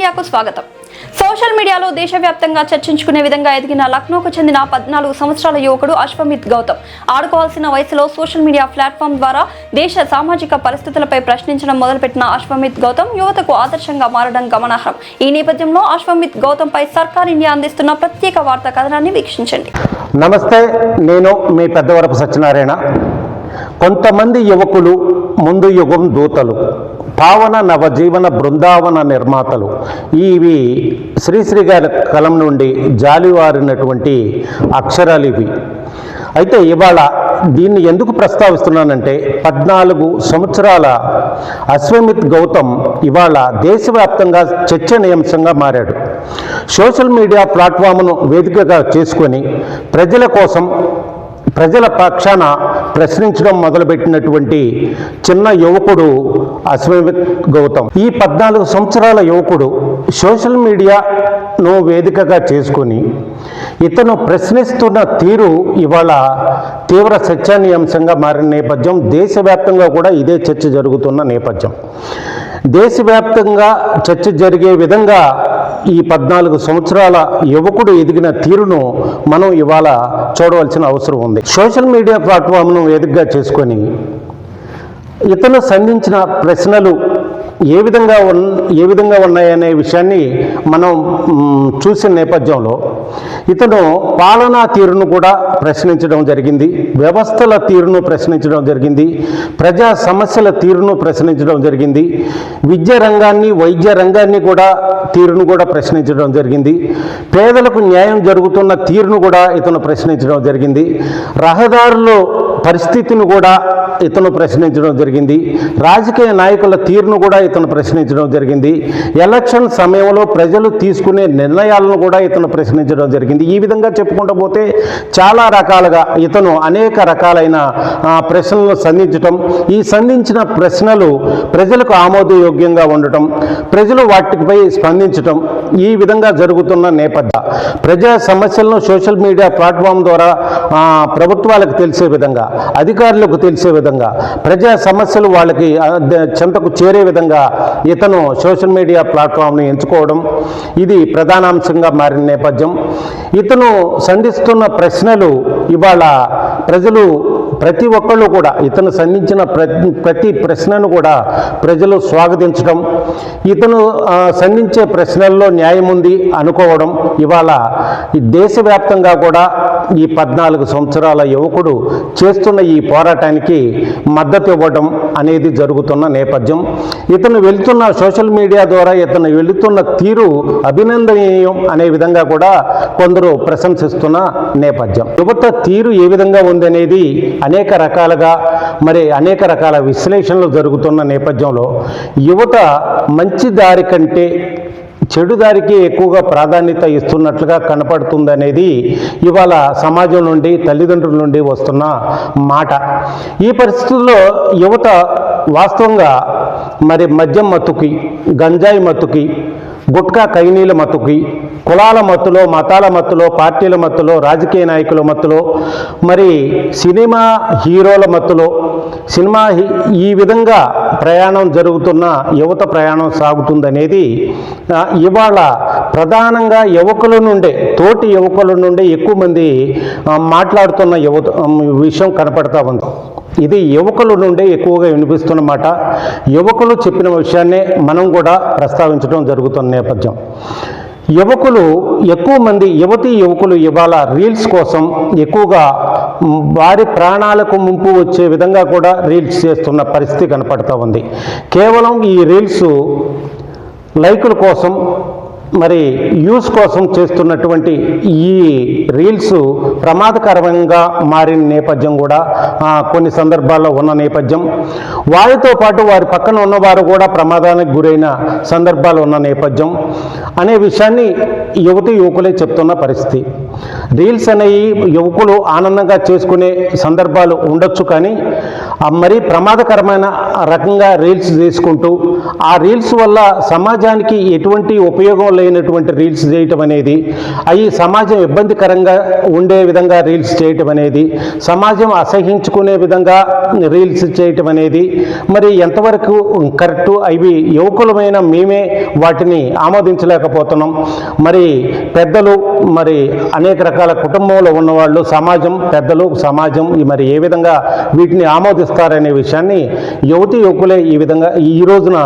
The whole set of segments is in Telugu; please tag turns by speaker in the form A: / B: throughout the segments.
A: ఇండియాకు స్వాగతం. సోషల్ మీడియాలో దేశవ్యాప్తంగా చర్చించుకునే విధంగా ఎదిగిన లక్నోకు చెందిన 14 సంవత్సరాల యువకుడు అశ్వమిత్ గౌతమ్ ఆడుకోవాల్సిన వయసులో సోషల్ మీడియా ప్లాట్ఫామ్ ద్వారా దేశ సామాజిక పరిస్థితులపై ప్రశ్నించడం మొదలుపెట్టిన అశ్వమిత్ గౌతమ్ యువతకు ఆదర్శంగా మారడం గమనార్హం. ఈ నేపథ్యంలో అశ్వమిత్ గౌతమ్ పై సర్కార్ ఇండియా అందిస్తున్న ప్రత్యేక వార్తా కథనాన్ని వీక్షించండి.
B: నమస్తే, నేను మీ పెద్దవరపు సత్యనారాయణ. కొంతమంది యువకులు ముందు యుగం దూతలు, పావన నవజీవన బృందావన నిర్మాతలు. ఇవి శ్రీశ్రీ గారి కలం నుండి జాలివారినటువంటి అక్షరాలు ఇవి. అయితే ఇవాళ దీన్ని ఎందుకు ప్రస్తావిస్తున్నానంటే 14 సంవత్సరాల అశ్వమిత్ గౌతమ్ ఇవాళ దేశవ్యాప్తంగా చర్చనీయాంశంగా మారాడు. సోషల్ మీడియా ప్లాట్ఫామ్ను వేదికగా చేసుకొని ప్రజల కోసం, ప్రజల పక్షాన ప్రశ్నించడం మొదలుపెట్టినటువంటి చిన్న యువకుడు అశ్వమిత్ గౌతమ్. ఈ 14 సంవత్సరాల యువకుడు సోషల్ మీడియాను వేదికగా చేసుకొని ఇతను ప్రశ్నిస్తున్న తీరు ఇవాళ తీవ్ర చర్చనీయాంశంగా మారిన నేపథ్యం. దేశవ్యాప్తంగా కూడా ఇదే చర్చ జరుగుతున్న నేపథ్యం. దేశవ్యాప్తంగా చర్చ జరిగే విధంగా ఈ 14 సంవత్సరాల యువకుడు ఎదిగిన తీరును మనం ఇవాళ చూడవలసిన అవసరం ఉంది. సోషల్ మీడియా ప్లాట్ఫామ్ను వేదికగా చేసుకొని ఇతను సంధించిన ప్రశ్నలు ఏ విధంగా ఉన్నాయనే విషయాన్ని మనం చూసిన నేపథ్యంలో ఇతను పాలనా తీరును కూడా ప్రశ్నించడం జరిగింది, వ్యవస్థల తీరును ప్రశ్నించడం జరిగింది, ప్రజా సమస్యల తీరును ప్రశ్నించడం జరిగింది, విద్యా రంగాన్ని, వైద్య రంగాన్ని కూడా తీరును కూడా ప్రశ్నించడం జరిగింది, పేదలకు న్యాయం జరుగుతున్న తీరును కూడా ఇతను ప్రశ్నించడం జరిగింది, రహదారుల్లో పరిస్థితిని కూడా ఇతను ప్రశ్నించడం జరిగింది, రాజకీయ నాయకుల తీరును కూడా ఇతను ప్రశ్నించడం జరిగింది, ఎలక్షన్ సమయంలో ప్రజలు తీసుకునే నిర్ణయాలను కూడా ఇతను ప్రశ్నించడం జరిగింది. ఈ విధంగా చెప్పుకుంటూ పోతే చాలా రకాలుగా ఇతను అనేక రకాలైన ప్రశ్నలను సంధించటం, ఈ సంధించిన ప్రశ్నలు ప్రజలకు ఆమోదయోగ్యంగా ఉండటం, ప్రజలు వాటిపై స్పందించటం, ఈ విధంగా జరుగుతున్న నేపథ్యం. ప్రజా సమస్యలను సోషల్ మీడియా ప్లాట్ఫామ్ ద్వారా ప్రభుత్వాలకు తెలిసే విధంగా, అధికారులకు తెలిసే విధంగా, ప్రజా సమస్యలు వాళ్ళకి చెంతకు చేరే విధంగా ఇతను సోషల్ మీడియా ప్లాట్ఫామ్ని ఎంచుకోవడం ఇది ప్రధానాంశంగా మారిన నేపథ్యం. ఇతను సంధిస్తున్న ప్రశ్నలు ఇవాళ ప్రజలు ప్రతి ఒక్కళ్ళు కూడా ఇతను సంధించిన ప్రతి ప్రశ్నను కూడా ప్రజలు స్వాగతించడం, ఇతను సంధించే ప్రశ్నల్లో న్యాయం ఉంది అనుకోవడం ఇవాళ ఈ దేశవ్యాప్తంగా కూడా ఈ 14 సంవత్సరాల యువకుడు చేస్తున్న ఈ పోరాటానికి మద్దతు ఇవ్వడం అనేది జరుగుతున్న నేపథ్యం. ఇతను వెళుతున్న సోషల్ మీడియా ద్వారా ఇతను వెళుతున్న తీరు అభినందనీయం అనే విధంగా కూడా కొందరు ప్రశంసిస్తున్న నేపథ్యం. యువత తీరు ఏ విధంగా ఉందనేది అనేక రకాల విశ్లేషణలు జరుగుతున్న నేపథ్యంలో యువత మంచి దారి కంటే చెడు దారికి ఎక్కువగా ప్రాధాన్యత ఇస్తున్నట్లుగా కనపడుతుందనేది ఇవాళ సమాజం నుండి, తల్లిదండ్రుల నుండి వస్తున్న మాట. ఈ పరిస్థితుల్లో యువత వాస్తవంగా మద్యం మత్తుకి, గంజాయి మత్తుకి, గుట్కా కైనీల మత్తుకి, కులాల మత్తులో, మతాల మత్తులో, పార్టీల మత్తులో, రాజకీయ నాయకుల మత్తులో, సినిమా హీరోల మత్తులో, ఈ విధంగా ప్రయాణం జరుగుతున్న యువత ప్రయాణం సాగుతుందనేది ఇవాళ ప్రధానంగా తోటి యువకుల నుండి ఎక్కువ మంది మాట్లాడుతున్న విషయం కనపడతా ఉంది. ఇది యువకుల నుండి ఎక్కువగా వినిపిస్తున్న మాట. యువకులు చెప్పిన విషయాన్నే మనం కూడా ప్రస్తావించడం జరుగుతున్న నేపథ్యం. ఎక్కువ మంది యువకులు ఇవాళ రీల్స్ కోసం ఎక్కువగా వారి ప్రాణాలకు ముంపు వచ్చే విధంగా కూడా రీల్స్ చేస్తున్న పరిస్థితి కనపడుతూ ఉంది. కేవలం ఈ రీల్స్ లైకుల కోసం, యూస్ కోసం చేస్తున్నటువంటి ఈ రీల్స్ ప్రమాదకరంగా మారిన నేపథ్యం కూడా కొన్ని సందర్భాల్లో ఉన్న నేపథ్యం. వారితో పాటు వారి పక్కన ఉన్నవారు కూడా ప్రమాదానికి గురైన సందర్భాలు ఉన్న నేపథ్యం అనే విషయాన్ని యువకులే చెప్తున్న పరిస్థితి. రీల్స్ అనేవి యువకులు ఆనందంగా చేసుకునే సందర్భాలు ఉండొచ్చు, కానీ మరీ ప్రమాదకరమైన రకంగా రీల్స్ చేసుకుంటూ ఆ రీల్స్ వల్ల సమాజానికి ఎటువంటి ఉపయోగం హానికరములైనటువంటి రీల్స్ చేయటం అనేది, అవి సమాజం ఇబ్బందికరంగా ఉండే విధంగా రీల్స్ చేయటం అనేది, సమాజం అసహించుకునే విధంగా రీల్స్ చేయటం అనేది మరి ఎంతవరకు కరెక్టు? అవి యువకులమైన మేమే వాటిని ఆమోదించలేకపోతున్నాం. మరి పెద్దలు, మరి అనేక రకాల కుటుంబంలో ఉన్నవాళ్ళు, సమాజం, పెద్దలు, సమాజం మరి ఏ విధంగా వీటిని ఆమోదిస్తారనే విషయాన్ని యువకులే ఈ విధంగా ఈ రోజున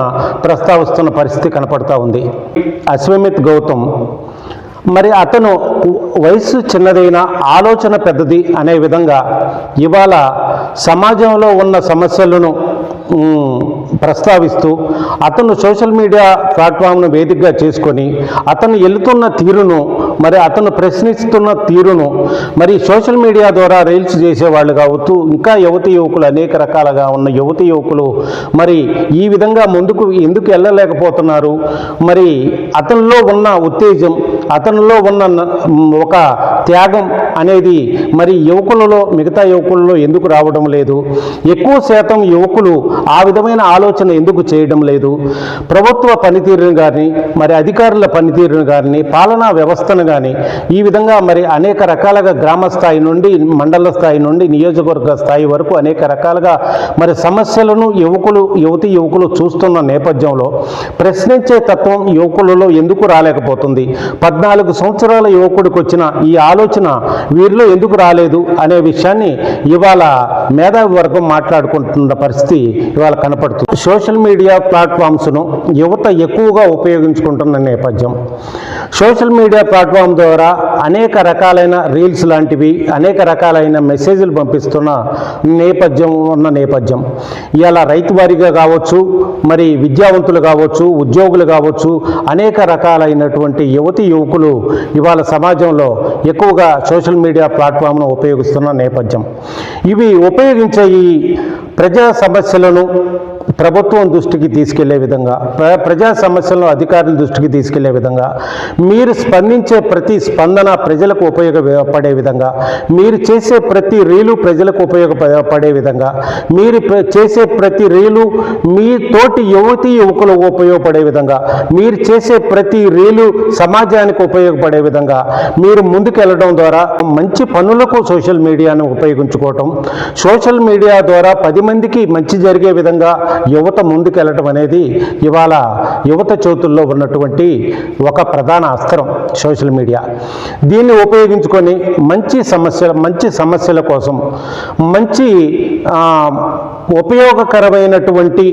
B: ప్రస్తావిస్తున్న పరిస్థితి కనపడతా ఉంది. అశ్వమిత్ గౌతమ్ మరి అతను వయసు చిన్నదైన ఆలోచన పెద్దది అనే విధంగా ఇవాళ సమాజంలో ఉన్న సమస్యలను ప్రస్తావిస్తూ అతను సోషల్ మీడియా ప్లాట్ఫామ్ను వేదికగా చేసుకొని అతను వెళుతున్న తీరును, మరి అతను ప్రశ్నిస్తున్న తీరును మరి సోషల్ మీడియా ద్వారా రీల్స్ చేసేవాళ్ళు కావచ్చు, ఇంకా యువకులు అనేక రకాలుగా ఉన్న యువకులు మరి ఈ విధంగా ముందుకు ఎందుకు వెళ్ళలేకపోతున్నారు? మరి అతనిలో ఉన్న ఉత్తేజం, అతనిలో ఉన్న ఒక త్యాగం అనేది మరి యువకులలో, మిగతా యువకులలో ఎందుకు రావడం లేదు? ఎక్కువ శాతం యువకులు ఆ విధమైన ఆలోచన ఎందుకు చేయడం లేదు? ప్రభుత్వ పనితీరును కానీ, మరి అధికారుల పనితీరును కానీ, పాలనా వ్యవస్థను కానీ ఈ విధంగా మరి అనేక రకాలుగా గ్రామ స్థాయి నుండి, మండల స్థాయి నుండి, నియోజకవర్గ స్థాయి వరకు అనేక రకాలుగా మరి సమస్యలను యువకులు చూస్తున్న నేపథ్యంలో ప్రశ్నించే తత్వం యువకులలో ఎందుకు రాలేకపోతుంది? 14 సంవత్సరాల యువకుడికి వచ్చిన ఈ ఆలోచన వీరిలో ఎందుకు రాలేదు అనే విషయాన్ని ఇవాళ మేధావి వర్గం మాట్లాడుకుంటున్న పరిస్థితి ఇవాళ కనపడుతుంది. సోషల్ మీడియా ప్లాట్ఫామ్స్ను యువత ఎక్కువగా ఉపయోగించుకుంటున్న నేపథ్యం, సోషల్ మీడియా ప్లాట్ఫామ్ ద్వారా అనేక రకాలైన రీల్స్ లాంటివి, అనేక రకాలైన మెసేజ్లు పంపిస్తున్న నేపథ్యం ఇవాళ రైతు వారీగా కావచ్చు, మరి విద్యావంతులు కావచ్చు, ఉద్యోగులు కావచ్చు, అనేక రకాలైనటువంటి యువకులు ఇవాళ సమాజంలో ఎక్కువగా సోషల్ మీడియా ప్లాట్ఫామ్ను ఉపయోగిస్తున్న నేపథ్యం. ఇవి ఉపయోగించే ఈ ప్రజా సమస్యలను ప్రభుత్వం దృష్టికి తీసుకెళ్లే విధంగా, ప్రజా సమస్యలను అధికారుల దృష్టికి తీసుకెళ్లే విధంగా, మీరు స్పందించే ప్రతి స్పందన ప్రజలకు ఉపయోగపడే విధంగా, మీరు చేసే ప్రతి రీలు ప్రజలకు ఉపయోగపడే విధంగా, మీరు చేసే ప్రతి రీలు మీ తోటి యువకులు ఉపయోగపడే విధంగా, మీరు చేసే ప్రతి రీలు సమాజానికి ఉపయోగపడే విధంగా మీరు ముందుకెళ్ళడం ద్వారా మంచి పనులకు సోషల్ మీడియాను ఉపయోగించుకోవటం, సోషల్ మీడియా ద్వారా 10 మందికి మంచి జరిగే విధంగా యువత ముందుకెళ్ళటం అనేది ఇవాళ యువత చేతుల్లో ఉన్నటువంటి ఒక ప్రధాన అస్త్రం సోషల్ మీడియా. దీన్ని ఉపయోగించుకొని మంచి సమస్యల కోసం, మంచి ఉపయోగకరమైనటువంటి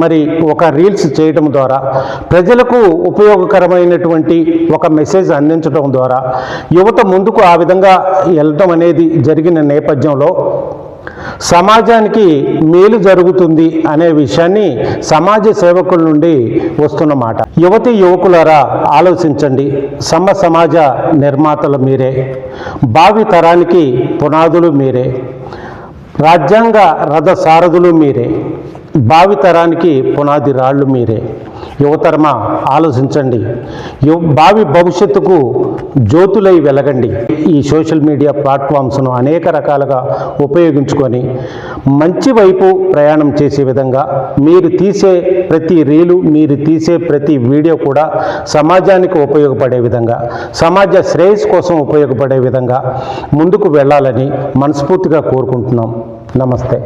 B: మరి ఒక రీల్స్ చేయడం ద్వారా, ప్రజలకు ఉపయోగకరమైనటువంటి ఒక మెసేజ్ అందించడం ద్వారా యువత ముందుకు ఆ విధంగా వెళ్ళటం అనేది జరిగిన నేపథ్యంలో సమాజానికి మేలు జరుగుతుంది అనే విషయాన్ని సమాజ సేవకుల నుండి వస్తున్న మాట. యువకులారా ఆలోచించండి. సమాజ నిర్మాతలు మీరే, భావి తరానికి పునాదులు మీరే, రాజ్యాంగ రథ సారథులు మీరే, భావి తరానికి పునాది రాళ్ళు మీరే. యువతరమా ఆలోచించండి, భావి భవిష్యత్తుకు జ్యోతులై వెలగండి. ఈ సోషల్ మీడియా ప్లాట్ఫామ్స్ను అనేక రకాలుగా ఉపయోగించుకొని మంచి వైపు ప్రయాణం చేసే విధంగా మీరు తీసే ప్రతి రీలు, మీరు తీసే ప్రతి వీడియో కూడా సమాజానికి ఉపయోగపడే విధంగా, సమాజ శ్రేయస్సు కోసం ఉపయోగపడే విధంగా ముందుకు వెళ్ళాలని మనస్ఫూర్తిగా కోరుకుంటున్నాం. నమస్తే.